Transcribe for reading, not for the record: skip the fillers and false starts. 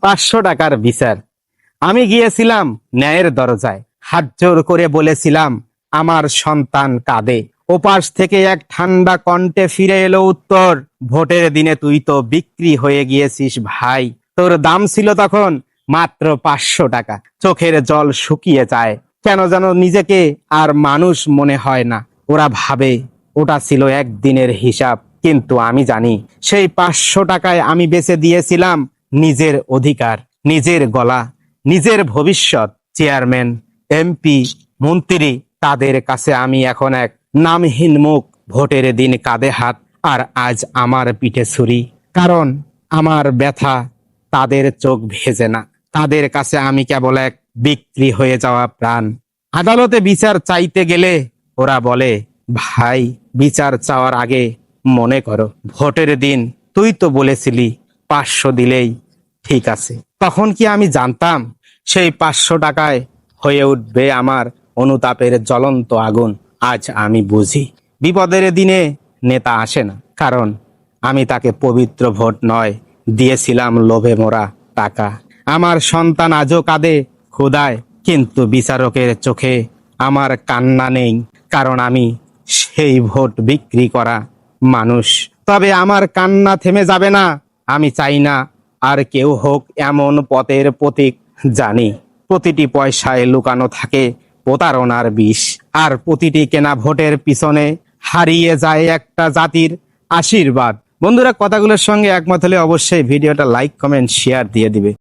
500 টাকার বিচার। আমি গিয়েছিলাম ন্যায়ের দরজায়, হাত জোর করে বলেছিলাম আমার সন্তান কাঁদে। ওপাশ থেকে এক ঠান্ডা কণ্ঠে ফিরে এলো উত্তর, ভোটের দিনে তুই তো বিক্রি হয়ে গিয়েছিস ভাই। তোর দাম ছিল তখন মাত্র 500 টাকা। চোখের জল শুকিয়ে যায়, কেন যেন নিজেকে আর মানুষ মনে হয় না। ওরা ভাবে ওটা ছিল একদিনের হিসাব, কিন্তু আমি জানি সেই 500 টাকায় আমি বেচে দিয়েছিলাম নিজের অধিকার, নিজের গলা, নিজের ভবিষ্যৎ। চেয়ারম্যান, এমপি, মন্ত্রী, তাদের কাছে আমি এখন এক নামহীন মুখ। ভোটের দিন কাঁধে হাত, আর আজ আমার পিঠে ছুরি। কারণ আমার ব্যথা তাদের চোখ ভেজে না, তাদের কাছে আমি কেবল এক বিক্রি হয়ে যাওয়া প্রাণ। আদালতে বিচার চাইতে গেলে ওরা বলে, ভাই বিচার চাওয়ার আগে মনে করো ভোটের দিন তুই তো বলেছিলি 500 দিলেই ঠিক আছে। তখন কি আমি জানতাম সেই 500 টাকায় হয়ে উঠবে আমার অনুতাপের জ্বলন্ত আগুন? আজ আমি বুঝি বিপদের দিনে নেতা আসে না, কারণ আমি তাকে পবিত্র ভোট নয় দিয়েছিলাম লোভে মোরা টাকা। আমার সন্তান আজও কাঁদে ক্ষুধায়, কিন্তু বিচারকের চোখে আমার কান্না নেই, কারণ আমি সেই ভোট বিক্রি করা মানুষ। তবে আমার কান্না থেমে যাবে না। আমি চাই না আর কেউ হোক এমন পথের প্রতীক। জানি প্রতিটি পয়সায় লুকানো থাকে প্রতারণার বিষ, আর প্রতিটি কেনা ভোটের পিছনে হারিয়ে যায় একটা জাতির আশীর্বাদ। বন্ধুরা, কথাগুলোর সঙ্গে একমত হলে অবশ্যই ভিডিওটা লাইক, কমেন্ট, শেয়ার দিয়ে দিবে।